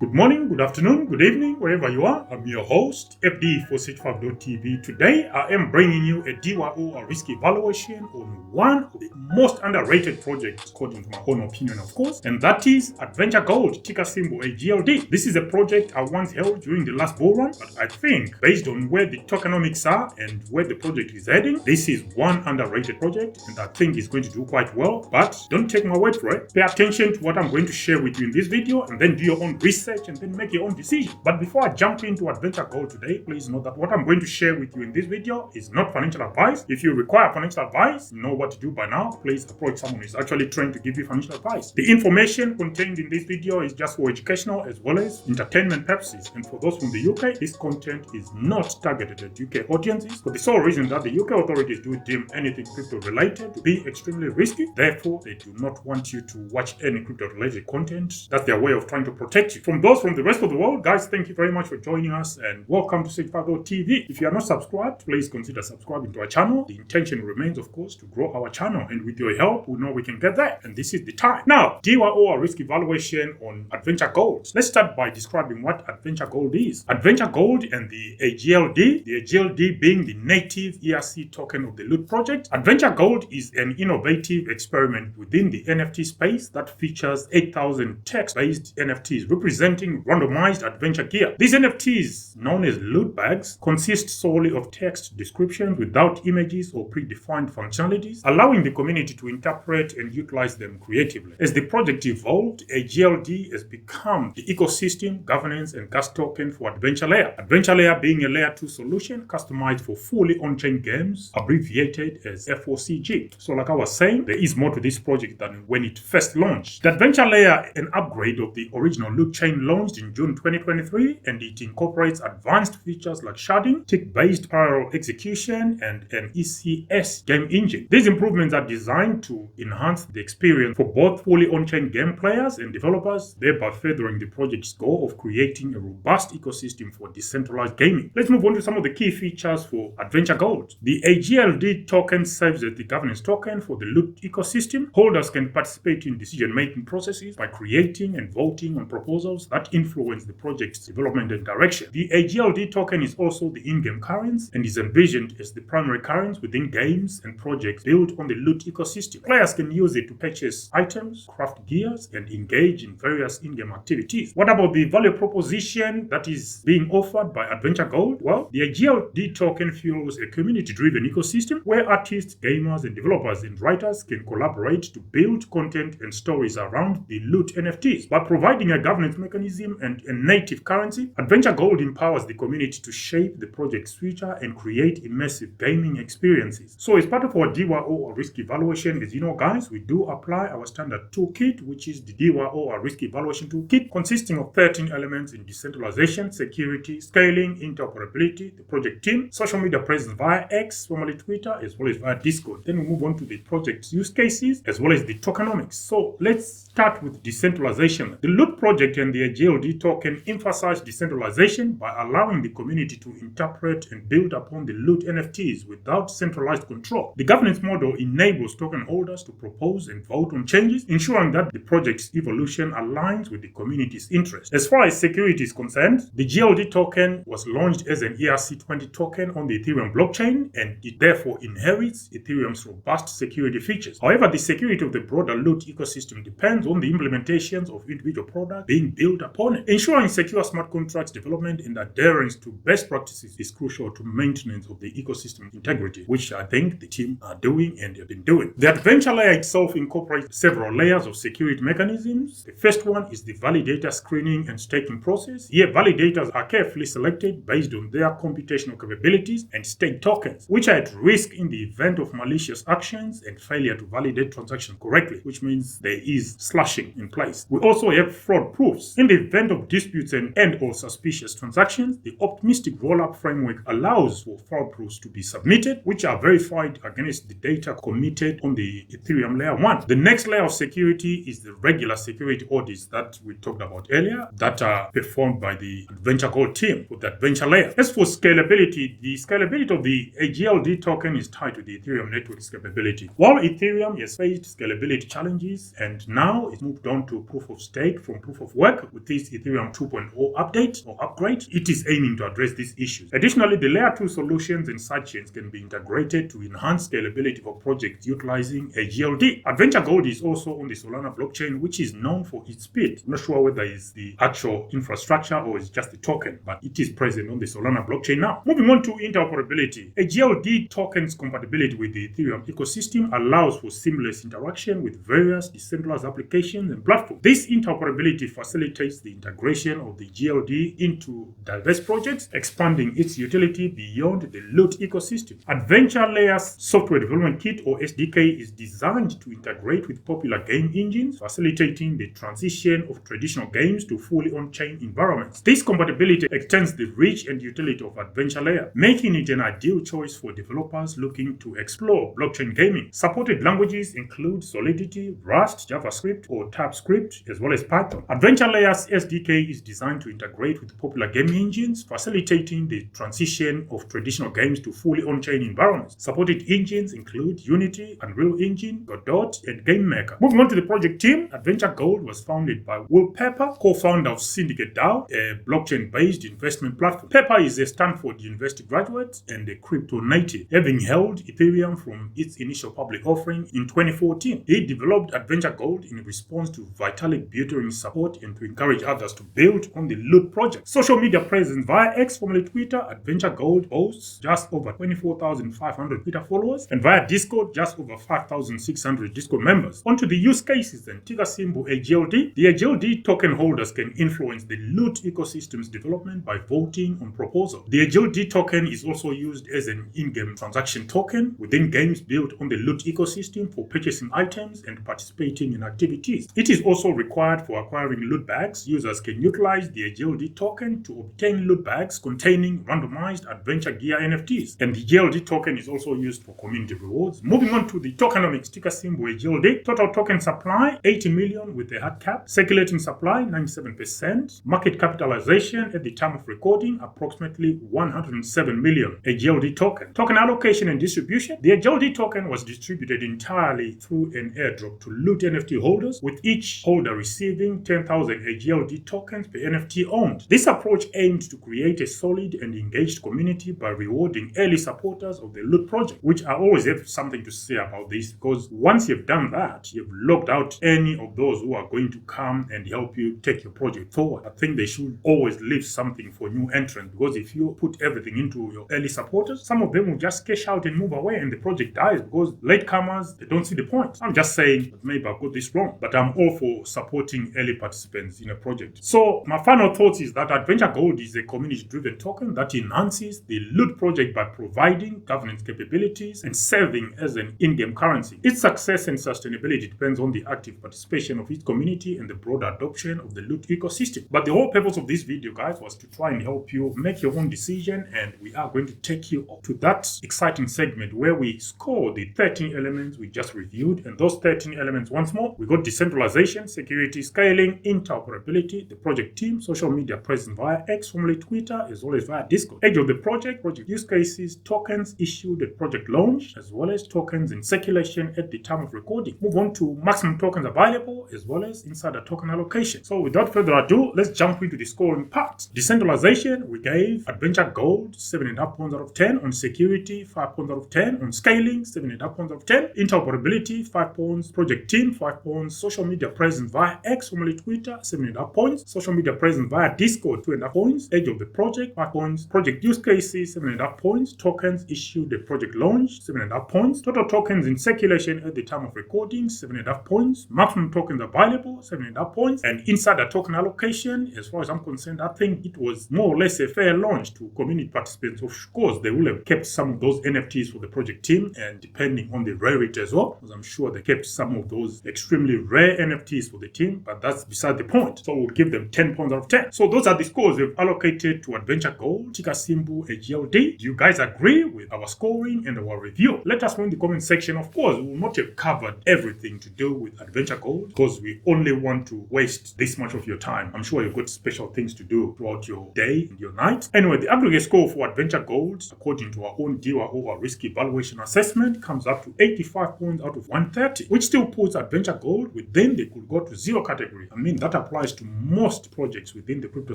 Good morning, good afternoon, good evening, wherever you are. I'm your host, FD for SageFab.tv. Today, I am bringing you a DYO or risk evaluation on one of the most underrated projects, according to my own opinion, of course, and that is Adventure Gold, ticker symbol AGLD. This is a project I once held during the last bull run, but I think based on where the tokenomics are and where the project is heading, this is one underrated project, and I think it's going to do quite well. But don't take my word for it. Pay attention to what I'm going to share with you in this video, and then do your own research and then make your own decision. But before I jump into Adventure Gold today, please note that what I'm going to share with you in this video is not financial advice. If you require financial advice, you know what to do by now. Please approach someone who is actually trained to give you financial advice. The information contained in this video is just for educational as well as entertainment purposes. And for those from the UK, this content is not targeted at UK audiences for the sole reason that the UK authorities do deem anything crypto related to be extremely risky. Therefore, they do not want you to watch any crypto related content. That's their way of trying to protect you. From those from the rest of the world, guys, thank you very much for joining us and welcome to SageFab.tv. If you are not subscribed, please consider subscribing to our channel. The intention remains, of course, to grow our channel, and with your help, we know we can get there, and this is the time. Now, DYO or risk evaluation on Adventure Gold. Let's start by describing what Adventure Gold is. Adventure Gold and the AGLD being the native ERC token of the Loot project. Adventure Gold is an innovative experiment within the NFT space that features 8,000 text-based NFTs representing randomized adventure gear. These NFTs, known as loot bags, consist solely of text descriptions without images or predefined functionalities, allowing the community to interpret and utilize them creatively. As the project evolved, AGLD has become the ecosystem, governance, and gas token for Adventure Layer. Adventure Layer being a Layer 2 solution customized for fully on-chain games, abbreviated as FOCG. So like I was saying, there is more to this project than when it first launched. The Adventure Layer, an upgrade of the original Loot chain, launched in June 2023, and it incorporates advanced features like sharding, tick-based parallel execution, and an ECS game engine. These improvements are designed to enhance the experience for both fully on-chain game players and developers, thereby furthering the project's goal of creating a robust ecosystem for decentralized gaming. Let's move on to some of the key features for Adventure Gold. The AGLD token serves as the governance token for the Loot ecosystem. Holders can participate in decision-making processes by creating and voting on proposals that influence the project's development and direction. The AGLD token is also the in-game currency and is envisioned as the primary currency within games and projects built on the Loot ecosystem. Players can use it to purchase items, craft gears, and engage in various in-game activities. What about the value proposition that is being offered by Adventure Gold? Well, the AGLD token fuels a community-driven ecosystem where artists, gamers, and developers and writers can collaborate to build content and stories around the Loot NFTs. By providing a governance mechanism and a native currency, Adventure Gold empowers the community to shape the project's future and create immersive gaming experiences. So as part of our DYO or risk evaluation, as you know guys, we do apply our standard toolkit, which is the DYO or risk evaluation toolkit, consisting of 13 elements in decentralization, security, scaling, interoperability, the project team, social media presence via X, formerly Twitter, as well as via Discord. Then we move on to the project's use cases, as well as the tokenomics. So let's start with decentralization. The Loot project and the AGLD token emphasize decentralization by allowing the community to interpret and build upon the Loot NFTs without centralized control. The governance model enables token holders to propose and vote on changes, ensuring that the project's evolution aligns with the community's interests. As far as security is concerned, the GLD token was launched as an ERC20 token on the Ethereum blockchain, and it therefore inherits Ethereum's robust security features. However, the security of the broader Loot ecosystem depends on the implementations of individual products being built upon it. Ensuring secure smart contracts development and adherence to best practices is crucial to maintenance of the ecosystem integrity, which I think the team are doing and have been doing. The Adventure Layer itself incorporates several layers of security mechanisms. The first one is the validator screening and staking process. Here, validators are carefully selected based on their computational capabilities and stake tokens, which are at risk in the event of malicious actions and failure to validate transactions correctly, which means there is slashing in place. We also have fraud proofs. In the event of disputes and/or suspicious transactions, the optimistic rollup framework allows for fraud proofs to be submitted, which are verified against the data committed on the Ethereum Layer 1. The next layer of security is the regular security audits that we talked about earlier, that are performed by the Adventure Gold team with the Adventure Layer. As for scalability, the scalability of the AGLD token is tied to the Ethereum network's capability. While Ethereum has faced scalability challenges and now it's moved on to proof of stake from proof of work, with this Ethereum 2.0 update or upgrade, it is aiming to address these issues. Additionally, the layer 2 solutions and sidechains can be integrated to enhance scalability for projects utilizing AGLD. Adventure Gold is also on the Solana blockchain, which is known for its speed. I'm not sure whether it's the actual infrastructure or it's just the token, but it is present on the Solana blockchain now. Moving on to interoperability. AGLD tokens compatibility with the Ethereum ecosystem allows for seamless interaction with various decentralized applications and platforms. This interoperability facilitates the integration of the GLD into diverse projects, expanding its utility beyond the loot ecosystem. Adventure Layer's software development kit or SDK is designed to integrate with popular game engines, facilitating the transition of traditional games to fully on-chain environments. This compatibility extends the reach and utility of Adventure Layer, making it an ideal choice for developers looking to explore blockchain gaming. Supported languages include Solidity, Rust, JavaScript, or TypeScript, as well as Python. Adventure Layer's SDK is designed to integrate with popular game engines, facilitating the transition of traditional games to fully on-chain environments. Supported engines include Unity, Unreal Engine, Godot, and GameMaker. Moving on to the project team, Adventure Gold was founded by Will Pepper, co-founder of Syndicate DAO, a blockchain-based investment platform. Pepper is a Stanford University graduate and a crypto native, having held Ethereum from its initial public offering in 2014. He developed Adventure Gold in response to Vitalik Buterin's support and to encourage others to build on the Loot project. Social media presence via X, formerly Twitter, Adventure Gold boasts just over 24,500 Twitter followers, and via Discord, just over 5,600 Discord members. Onto the use cases and ticker symbol AGLD. The AGLD token holders can influence the Loot ecosystem's development by voting on proposals. The AGLD token is also used as an in-game transaction token within games built on the Loot ecosystem for purchasing items and participating in activities. It is also required for acquiring loot bags. Users can utilize the AGLD token to obtain loot bags containing randomized adventure gear NFTs, and the AGLD token is also used for community rewards. Moving on to the tokenomics, ticker symbol AGLD. Total token supply 80 million with a hard cap. Circulating supply 97%. Market capitalization at the time of recording approximately 107 million AGLD token. Token allocation and distribution. The AGLD token was distributed entirely through an airdrop to Loot NFT holders, with each holder receiving 10,000 AGLD tokens per NFT owned. This approach aimed to create a solid and engaged community by rewarding early supporters of the Loot project, which I always have something to say about this, because once you've done that, you've locked out any of those who are going to come and help you take your project forward. I think they should always leave something for new entrants, because if you put everything into your early supporters, some of them will just cash out and move away and the project dies because latecomers, they don't see the point. I'm just saying that maybe I've got this wrong, but I'm all for supporting early participants in a project. So my final thoughts is that Adventure Gold is a community-driven token that enhances the Loot project by providing governance capabilities and serving as an in-game currency. Its success and sustainability depends on the active participation of its community and the broader adoption of the Loot ecosystem. But the whole purpose of this video, guys, was to try and help you make your own decision, and we are going to take you up to that exciting segment where we score the 13 elements we just reviewed. And those 13 elements, once more, we got decentralization, security, scaling, interoperability, the project team, social media presence via X, formerly Twitter, as well as via Discord, age of the project use cases, tokens issued at project launch, as well as tokens in circulation at the time of recording. Move on to maximum tokens available, as well as insider token allocation. So without further ado, let's jump into the scoring part. Decentralization, we gave Adventure Gold 7.5 points out of 10. On security, 5 points out of 10. On scaling, 7.5 points out of 10. Interoperability, 5 points. Project team, 5 points. Social media presence via X, formerly Twitter, 7.5 points. Social media presence via Discord, 2.5 points. Age of the project, 5 points. Project use cases, 7.5 points. Tokens issued at project launch, 7.5 points. Total tokens in circulation at the time of recording, 7.5 points. Maximum tokens available, 7.5 points. And insider token allocation, as far as I'm concerned, I think it was more or less a fair launch to community participants. Of course, they will have kept some of those NFTs for the project team, and depending on the rarity as well, because I'm sure they kept some of those extremely rare NFTs for the team, but that's beside the point. So we'll give them 10 points out of 10. So those are the scores we've allocated to Adventure Gold, ticker symbol AGLD. Do you guys agree with our scoring and our review? Let us know in the comment section. Of course, we will not have covered everything to do with Adventure Gold, because we only want to waste this much of your time. I'm sure you've got special things to do throughout your day and your night. Anyway, the aggregate score for Adventure Gold, according to our own DWO or risk evaluation assessment, comes up to 85 points out of 130, which still puts Adventure Gold within the could go to zero category. I mean, that applies applies to most projects within the crypto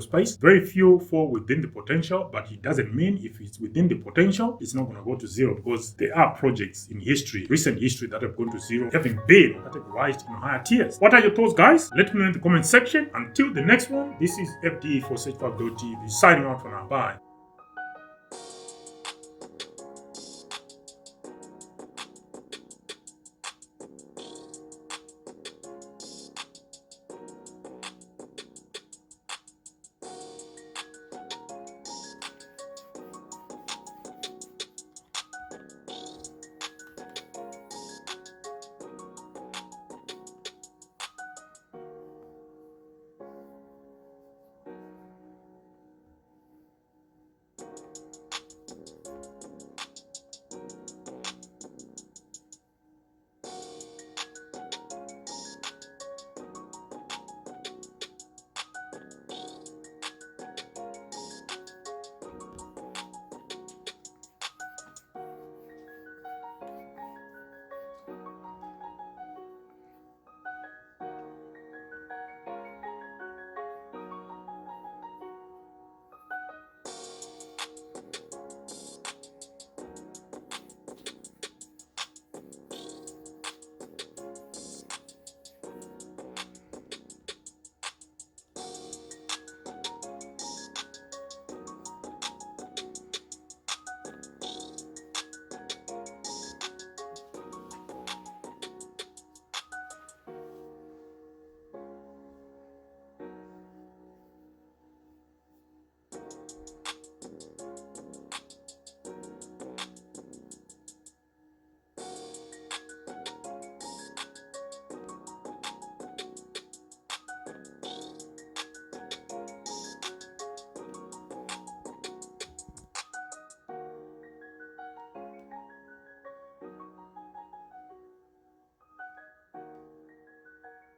space. Very few fall within the potential, but it doesn't mean if it's within the potential, it's not going to go to zero, because there are projects in history, recent history, that have gone to zero, having been that have rised in higher tiers. What are your thoughts, guys? Let me know in the comment section. Until the next one, this is FD for todate signing out for now. Bye.